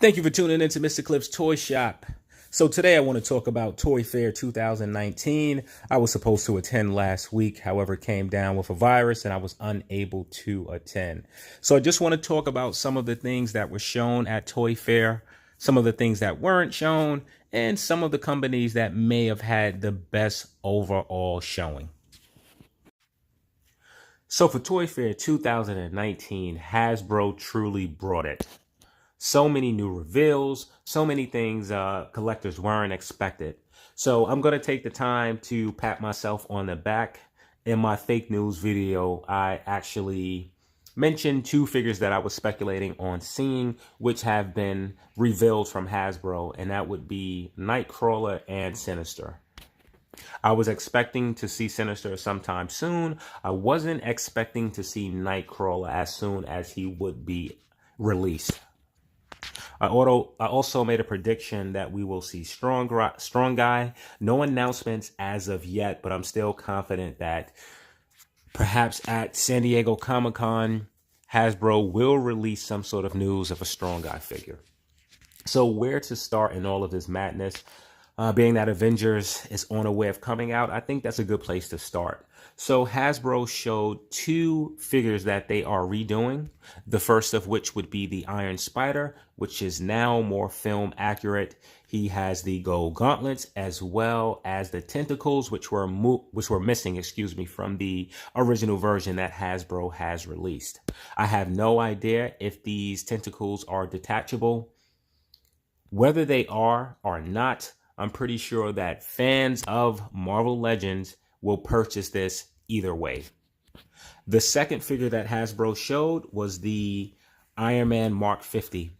Thank you for tuning in to Mr. Cliff's Toy Shop. So today I want to talk about Toy Fair 2019. I was supposed to attend last week, however, came down with a virus and I was unable to attend. So I just want to talk about some of the things that were shown at Toy Fair, some of the things that weren't shown, and some of the companies that may have had the best overall showing. So for Toy Fair 2019, Hasbro truly brought it. So many new reveals, so many things collectors weren't expected. So I'm going to take the time to pat myself on the back. In my fake news video, I actually mentioned two figures that I was speculating on seeing, which have been revealed from Hasbro, and that would be Nightcrawler and Sinister. I was expecting to see Sinister sometime soon. I wasn't expecting to see Nightcrawler as soon as he would be released. I also made a prediction that we will see Strong Guy. No announcements as of yet, but I'm still confident that perhaps at San Diego Comic-Con, Hasbro will release some sort of news of a Strong Guy figure. So where to start in all of this madness? Being that Avengers is on a way of coming out, I think that's a good place to start. So Hasbro showed two figures that they are redoing. The first of which would be the Iron Spider, which is now more film accurate. He has the gold gauntlets as well as the tentacles, which were missing, from the original version that Hasbro has released. I have no idea if these tentacles are detachable. Whether they are or not, I'm pretty sure that fans of Marvel Legends will purchase this either way. The second figure that Hasbro showed was the Iron Man Mark 50.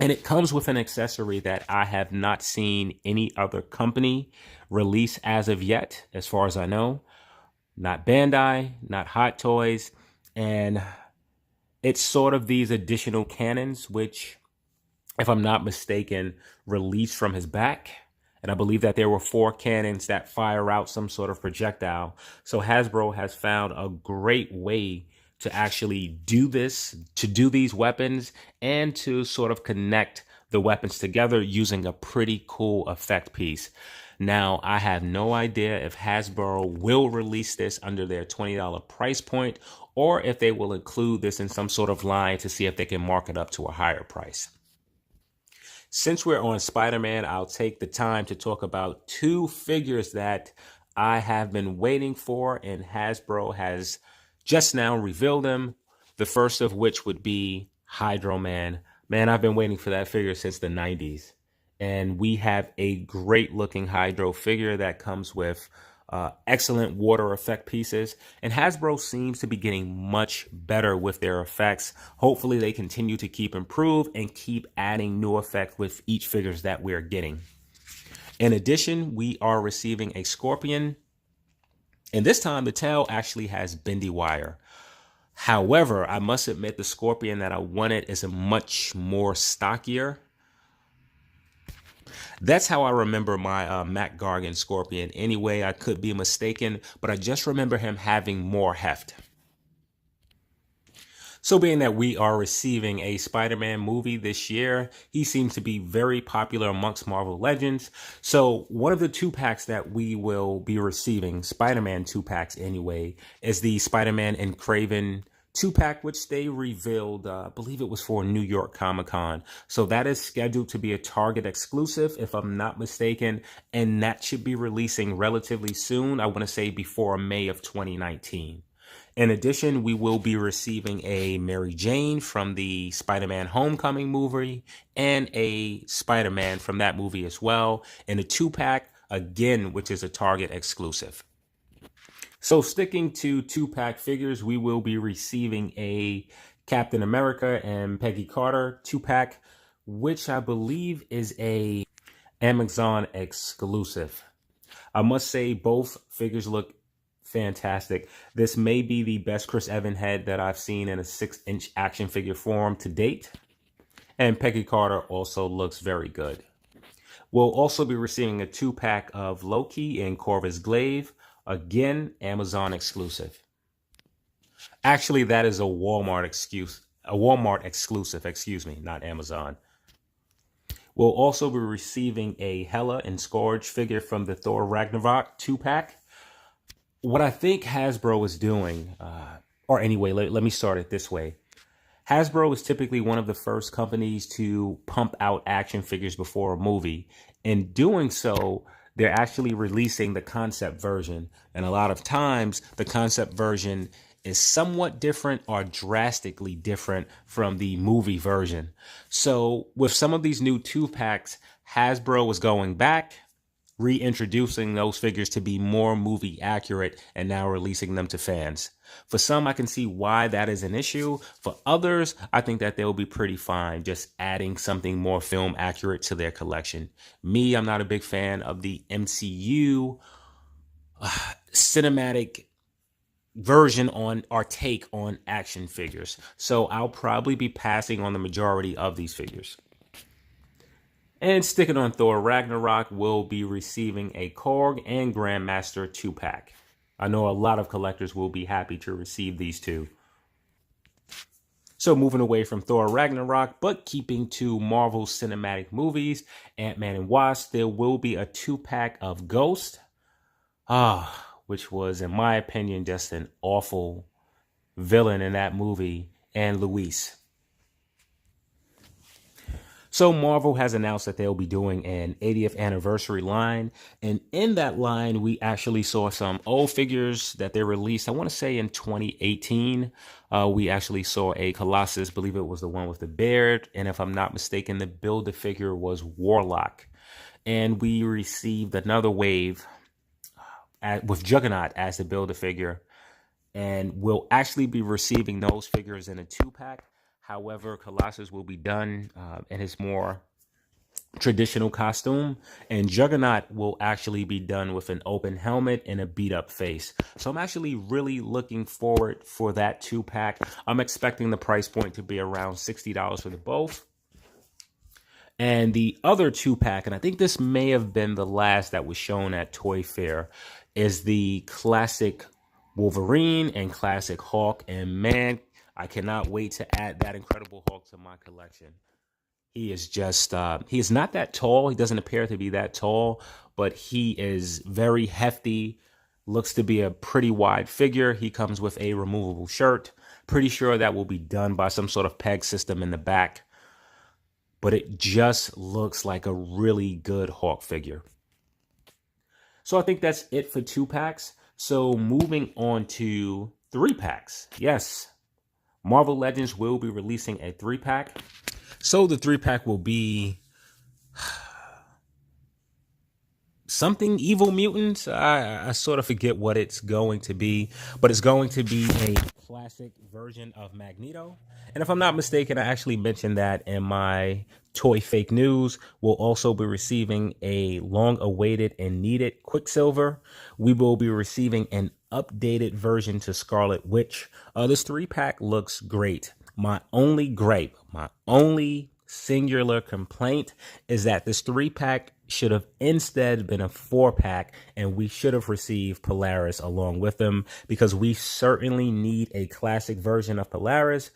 And it comes with an accessory that I have not seen any other company release as of yet, as far as I know. Not Bandai, not Hot Toys. And it's sort of these additional cannons, which, if I'm not mistaken, released from his back. And I believe that there were 4 cannons that fire out some sort of projectile. So Hasbro has found a great way to actually do this, to do these weapons, and to sort of connect the weapons together using a pretty cool effect piece. Now, I have no idea if Hasbro will release this under their $20 price point, or if they will include this in some sort of line to see if they can mark it up to a higher price. Since we're on Spider-Man, I'll take the time to talk about two figures that I have been waiting for, and Hasbro has just now revealed them. The first of which would be Hydro Man. Man, I've been waiting for that figure since the 90s. And we have a great looking Hydro figure that comes with excellent water effect pieces, and Hasbro seems to be getting much better with their effects. Hopefully they continue to keep improve and keep adding new effects with each figures that we're getting. In addition, we are receiving a Scorpion, and this time the tail actually has bendy wire. However, I must admit the Scorpion that I wanted is a much more stockier. That's how I remember my Mac Gargan Scorpion. Anyway, I could be mistaken, but I just remember him having more heft. So being that we are receiving a Spider-Man movie this year, he seems to be very popular amongst Marvel Legends. So one of the 2-packs that we will be receiving, Spider-Man 2-packs anyway, is the Spider-Man and Kraven 2-pack, which they revealed, I believe it was for New York Comic-Con. So that is scheduled to be a Target exclusive, if I'm not mistaken, and that should be releasing relatively soon. I want to say before May of 2019. In addition, we will be receiving a Mary Jane from the Spider-Man Homecoming movie and a Spider-Man from that movie as well, in a 2-pack, again, which is a Target exclusive. So sticking to 2-pack figures, we will be receiving a Captain America and Peggy Carter 2-pack, which I believe is a Amazon exclusive. I must say both figures look fantastic. This may be the best Chris Evans head that I've seen in a 6-inch action figure form to date. And Peggy Carter also looks very good. We'll also be receiving a 2-pack of Loki and Corvus Glaive. Again, Amazon exclusive. Actually, that is a Walmart exclusive, not Amazon. We'll also be receiving a Hela and Scourge figure from the Thor Ragnarok 2-pack. What I think Hasbro is doing, or anyway, let me start it this way. Hasbro is typically one of the first companies to pump out action figures before a movie. In doing so, they're actually releasing the concept version. And a lot of times, the concept version is somewhat different or drastically different from the movie version. So with some of these new 2-packs, Hasbro is going back, reintroducing those figures to be more movie accurate, and now releasing them to fans. For some, I can see why that is an issue. For others, I think that they'll be pretty fine just adding something more film accurate to their collection. Me, I'm not a big fan of the MCU cinematic version on or take on action figures. So I'll probably be passing on the majority of these figures. And sticking on Thor Ragnarok, we'll be receiving a Korg and Grandmaster 2-pack. I know a lot of collectors will be happy to receive these two. So moving away from Thor Ragnarok, but keeping to Marvel Cinematic movies, Ant-Man and Wasp, there will be a 2-pack of Ghost, which was, in my opinion, just an awful villain in that movie, and Luis. So Marvel has announced that they'll be doing an 80th anniversary line. And in that line, we actually saw some old figures that they released, I want to say in 2018. We actually saw a Colossus, believe it was the one with the beard. And if I'm not mistaken, the Build-A-Figure was Warlock. And we received another wave with Juggernaut as the Build-A-Figure. And we'll actually be receiving those figures in a 2-pack. However, Colossus will be done in his more traditional costume, and Juggernaut will actually be done with an open helmet and a beat-up face. So I'm actually really looking forward for that 2-pack. I'm expecting the price point to be around $60 for the both. And the other 2-pack, and I think this may have been the last that was shown at Toy Fair, is the classic Wolverine and classic Hulk. And man, I cannot wait to add that Incredible Hulk to my collection. He is just, he is not that tall. He doesn't appear to be that tall, but he is very hefty, looks to be a pretty wide figure. He comes with a removable shirt. Pretty sure that will be done by some sort of peg system in the back. But it just looks like a really good Hulk figure. So I think that's it for 2-packs. So moving on to 3-packs. Yes. Marvel Legends will be releasing a 3-pack. So the 3-pack will be something Evil Mutants. I sort of forget what it's going to be, but it's going to be a classic version of Magneto. And if I'm not mistaken, I actually mentioned that in my Toy Fake News. We'll also be receiving a long-awaited and needed Quicksilver. We will be receiving an updated version to Scarlet Witch. This 3-pack looks great. My only gripe, my only singular complaint is that this 3-pack should have instead been a 4-pack, and we should have received Polaris along with them, because we certainly need a classic version of Polaris.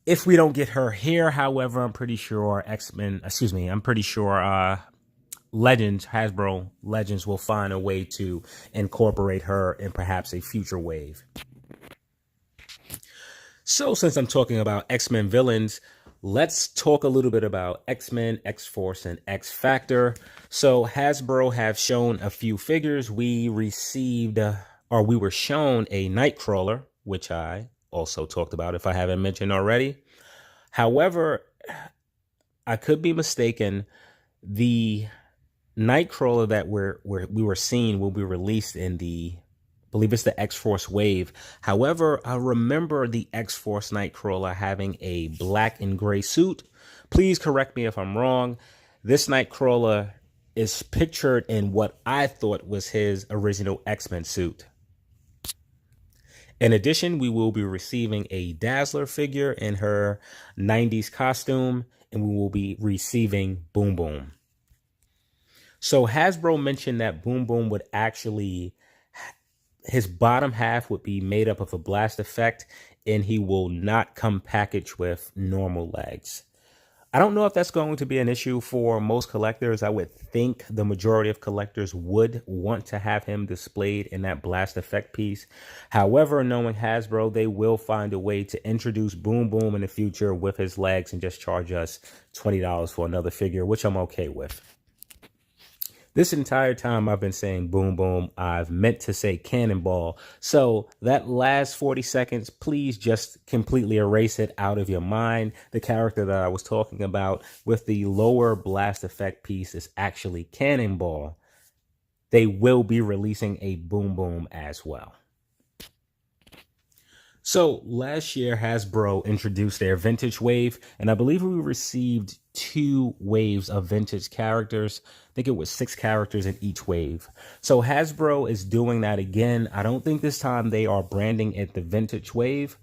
If we don't get her here, however, I'm pretty sure Legends, Hasbro Legends will find a way to incorporate her in perhaps a future wave. So since I'm talking about X-Men villains, let's talk a little bit about X-Men, X-Force, and X-Factor. So Hasbro have shown a few figures. We were shown a Nightcrawler, which I also talked about if I haven't mentioned already. However, I could be mistaken. The Nightcrawler that we were seeing will be released in I believe it's the X-Force wave. However, I remember the X-Force Nightcrawler having a black and gray suit. Please correct me if I'm wrong. This Nightcrawler is pictured in what I thought was his original X-Men suit. In addition, we will be receiving a Dazzler figure in her 90s costume, and we will be receiving Boom Boom. So Hasbro mentioned that Boom Boom would actually, his bottom half would be made up of a blast effect, and he will not come packaged with normal legs. I don't know if that's going to be an issue for most collectors. I would think the majority of collectors would want to have him displayed in that blast effect piece. However, knowing Hasbro, they will find a way to introduce Boom Boom in the future with his legs and just charge us $20 for another figure, which I'm okay with. This entire time I've been saying Boom Boom, I've meant to say Cannonball. So that last 40 seconds, please just completely erase it out of your mind. The character that I was talking about with the lower blast effect piece is actually Cannonball. They will be releasing a Boom Boom as well. So last year, Hasbro introduced their vintage wave, and I believe we received 2 waves of vintage characters. I think it was 6 characters in each wave. So Hasbro is doing that again. I don't think this time they are branding it the vintage wave.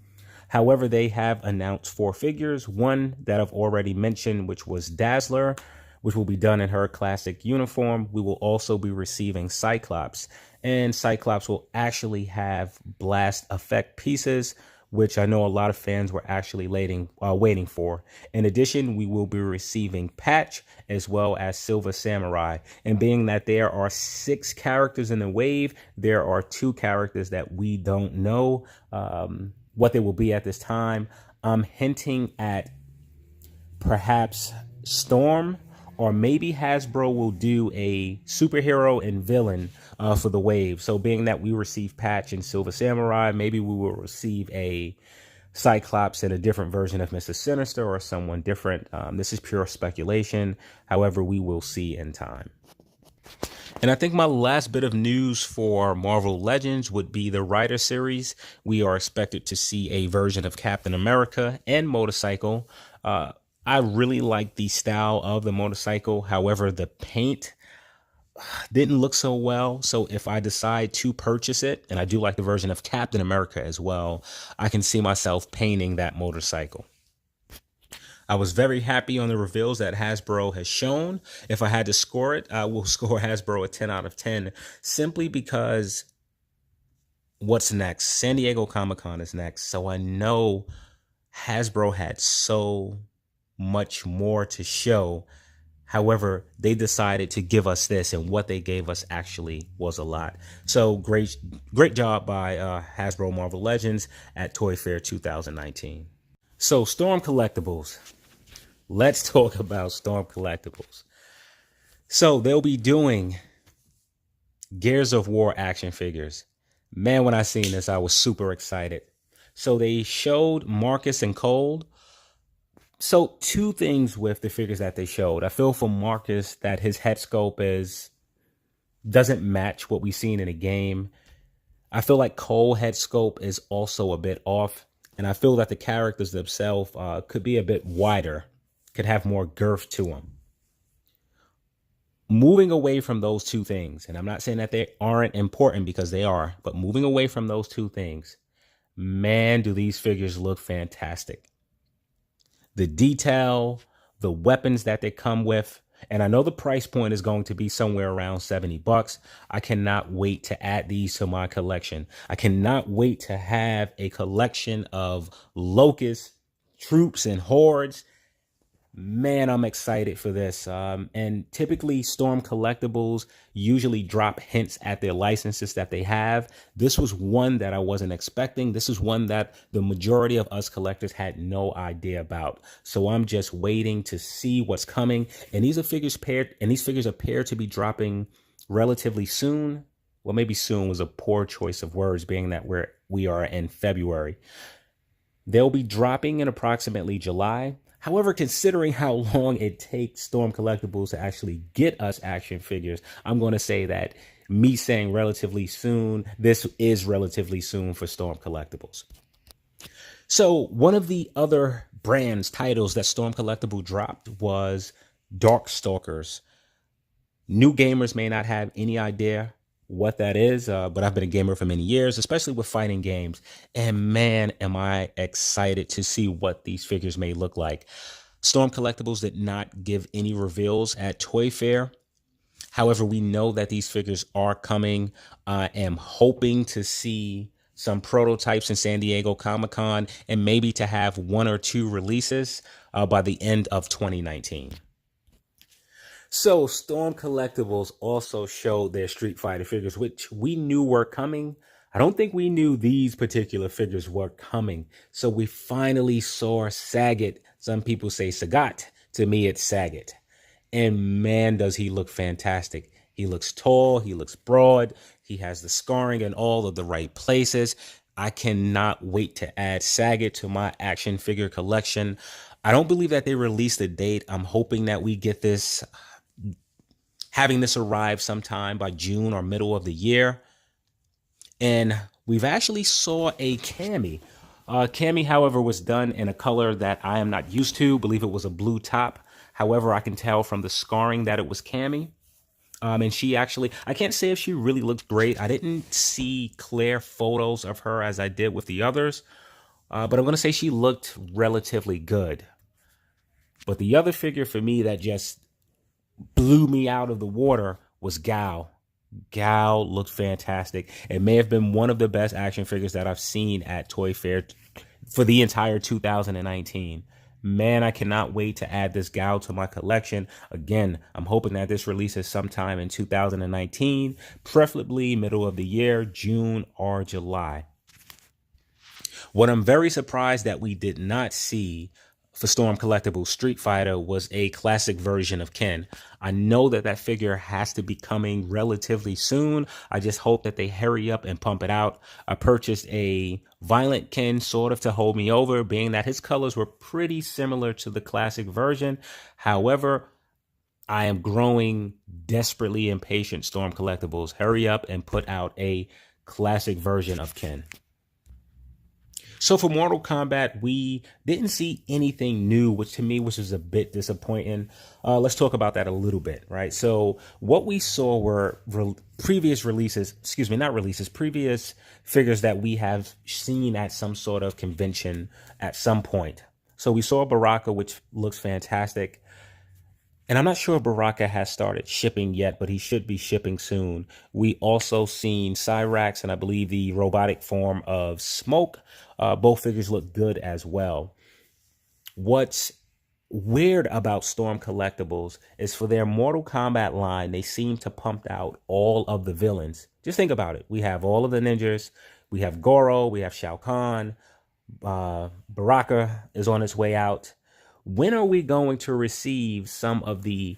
However, they have announced 4 figures. One that I've already mentioned, which was Dazzler, which will be done in her classic uniform. We will also be receiving Cyclops, and Cyclops will actually have blast effect pieces, which I know a lot of fans were actually waiting for. In addition, we will be receiving Patch as well as Silver Samurai. And being that there are 6 characters in the wave, there are 2 characters that we don't know what they will be at this time. I'm hinting at perhaps Storm, or maybe Hasbro will do a superhero and villain for the wave. So being that we receive Patch and Silver Samurai, maybe we will receive a Cyclops and a different version of Mr. Sinister or someone different. This is pure speculation. However, we will see in time. And I think my last bit of news for Marvel Legends would be the Rider series. We are expected to see a version of Captain America and Motorcycle. I really like the style of the motorcycle. However, the paint didn't look so well. So if I decide to purchase it, and I do like the version of Captain America as well, I can see myself painting that motorcycle. I was very happy on the reveals that Hasbro has shown. If I had to score it, I will score Hasbro a 10 out of 10, simply because what's next? San Diego Comic-Con is next. So I know Hasbro had so much more to show. However, they decided to give us this, and what they gave us actually was a lot. So great job by Hasbro Marvel Legends at Toy Fair 2019. So Storm Collectibles. Let's talk about Storm Collectibles. So they'll be doing Gears of War action figures. Man, when I seen this, I was super excited. So they showed Marcus and Cole. So 2 things with the figures that they showed. I feel for Marcus that his head sculpt doesn't match what we've seen in a game. I feel like Cole head sculpt is also a bit off. And I feel that the characters themselves could be a bit wider, could have more girth to them. Moving away from those 2 things, and I'm not saying that they aren't important, because they are, but moving away from those 2 things, man, do these figures look fantastic. The detail, the weapons that they come with, and I know the price point is going to be somewhere around $70. I cannot wait to add these to my collection. I cannot wait to have a collection of Locust troops and hordes. Man, I'm excited for this. And typically Storm Collectibles usually drop hints at their licenses that they have. This was one that I wasn't expecting. This is one that the majority of us collectors had no idea about. So I'm just waiting to see what's coming. And these figures appear to be dropping relatively soon. Well, maybe soon was a poor choice of words, being that we are in February. They'll be dropping in approximately July. However, considering how long it takes Storm Collectibles to actually get us action figures, I'm going to say that me saying relatively soon, this is relatively soon for Storm Collectibles. So one of the other brands titles that Storm Collectible dropped was Darkstalkers. New gamers may not have any idea what that is, but I've been a gamer for many years, especially with fighting games. And man, am I excited to see what these figures may look like. Storm Collectibles did not give any reveals at Toy Fair. However, we know that these figures are coming. I am hoping to see some prototypes in San Diego Comic-Con, and maybe to have 1 or 2 releases by the end of 2019. So Storm Collectibles also showed their Street Fighter figures, which we knew were coming. I don't think we knew these particular figures were coming. So we finally saw Sagat. Some people say Sagat. To me, it's Sagat. And man, does he look fantastic. He looks tall. He looks broad. He has the scarring in all of the right places. I cannot wait to add Sagat to my action figure collection. I don't believe that they released a date. I'm hoping that we get this, having this arrive sometime by June or middle of the year. And we've actually saw a Cammy. Cammy, however, was done in a color that I am not used to. I believe it was a blue top. However, I can tell from the scarring that it was Cammy. And she actually, I can't say if she really looked great. I didn't see clear photos of her as I did with the others. But I'm going to say she looked relatively good. But the other figure for me that just blew me out of the water was Gal. Gal looked fantastic. It may have been one of the best action figures that I've seen at Toy Fair for the entire 2019. Man, I cannot wait to add this Gal to my collection. Again, I'm hoping that this releases sometime in 2019, preferably middle of the year, June or July. What I'm very surprised that we did not see for Storm Collectibles Street Fighter was a classic version of Ken. I know that that figure has to be coming relatively soon. I just hope that they hurry up and pump it out. I purchased a Violent Ken sort of to hold me over, being that his colors were pretty similar to the classic version. However, I am growing desperately impatient, Storm Collectibles. Hurry up and put out a classic version of Ken. So for Mortal Kombat, we didn't see anything new, which to me was a bit disappointing. Let's talk about that a little bit, right? So what we saw were previous figures that we have seen at some sort of convention at some point. So we saw Baraka, which looks fantastic. And I'm not sure Baraka has started shipping yet, but he should be shipping soon. We also seen Cyrax and I believe the robotic form of Smoke. Both figures look good as well. What's weird about Storm Collectibles is for their Mortal Kombat line, they seem to pump out all of the villains. Just think about it. We have all of the ninjas. We have Goro. We have Shao Kahn. Baraka is on its way out. When are we going to receive some of the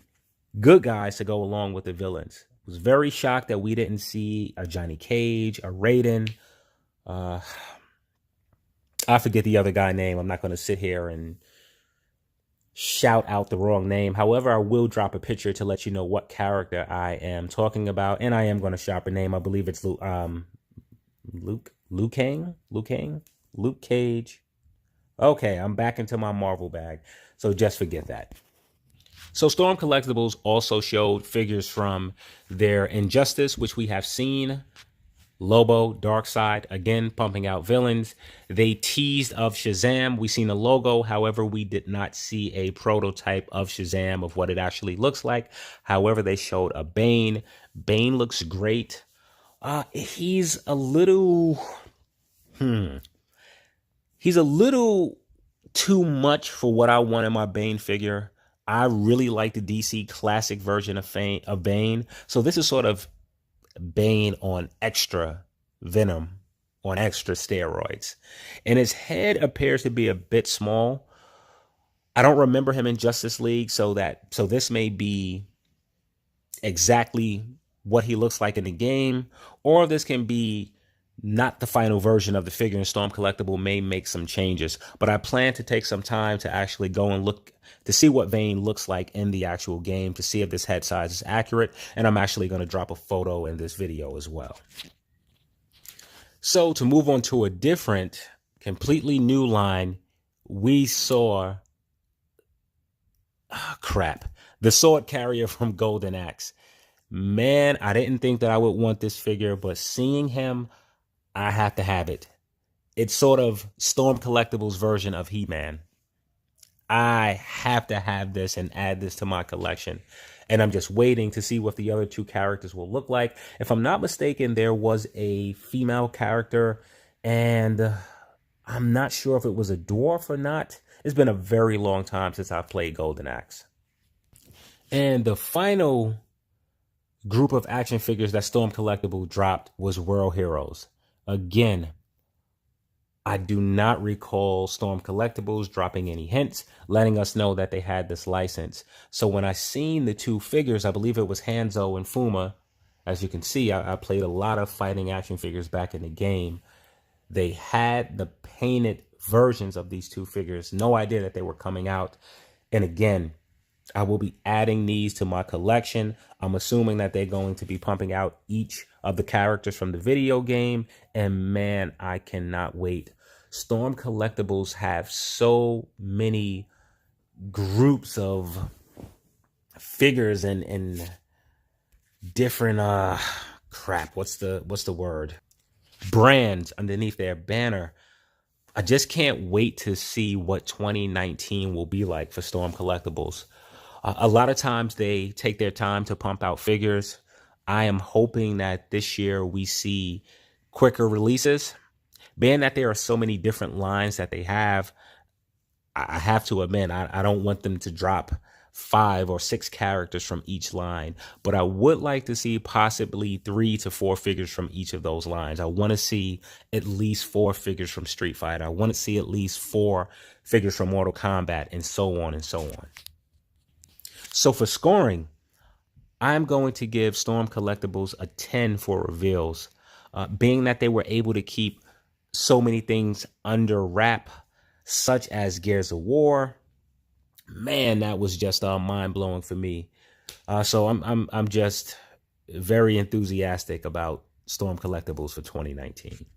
good guys to go along with the villains? I was very shocked that we didn't see a Johnny Cage, a Raiden. I forget the other guy's name. I'm not going to sit here and shout out the wrong name. However, I will drop a picture to let you know what character I am talking about. And I am going to shop a name. I believe it's Luke Cage. Okay, I'm back into my Marvel bag, so just forget that. So Storm Collectibles also showed figures from their Injustice, which we have seen. Lobo, Darkseid, again, pumping out villains. They teased of Shazam. We seen a logo. However, we did not see a prototype of Shazam of what it actually looks like. However, they showed a Bane. Bane looks great. He's a little... He's a little too much for what I want in my Bane figure. I really like the DC classic version of Bane. So this is sort of Bane on extra Venom, on extra steroids. And his head appears to be a bit small. I don't remember him in Justice League, so this may be exactly what he looks like in the game, or this can be not the final version of the figure, and Storm Collectible may make some changes. But I plan to take some time to actually go and look to see what Bane looks like in the actual game, to see if this head size is accurate. And I'm actually going to drop a photo in this video as well. So to move on to a different, completely new line, we saw, the sword carrier from Golden Axe. Man, I didn't think that I would want this figure, but seeing him, I have to have it. It's sort of Storm Collectibles' version of He-Man. I have to have this and add this to my collection. And I'm just waiting to see what the other two characters will look like. If I'm not mistaken, there was a female character And I'm not sure if it was a dwarf or not. It's been a very long time since I played Golden Axe. And the final group of action figures that Storm Collectible dropped was World Heroes. Again, I do not recall Storm Collectibles dropping any hints, letting us know that they had this license. So when I seen the two figures, I believe it was Hanzo and Fuma. As you can see, I played a lot of fighting action figures back in the game. They had the painted versions of these two figures. No idea that they were coming out. And again, I will be adding these to my collection. I'm assuming that they're going to be pumping out each of the characters from the video game. And man, I cannot wait. Storm Collectibles have so many groups of figures and different what's the word? Brands underneath their banner. I just can't wait to see what 2019 will be like for Storm Collectibles. A lot of times they take their time to pump out figures. I am hoping that this year we see quicker releases. Being that there are so many different lines that they have, I have to admit, I don't want them to drop 5 or 6 characters from each line, but I would like to see possibly 3 to 4 figures from each of those lines. I want to see at least 4 figures from Street Fighter. I want to see at least 4 figures from Mortal Kombat, and so on and so on. So for scoring, I'm going to give Storm Collectibles a 10 for reveals. Being that they were able to keep so many things under wrap, such as Gears of War, man, that was just mind-blowing for me. So I'm just very enthusiastic about Storm Collectibles for 2019.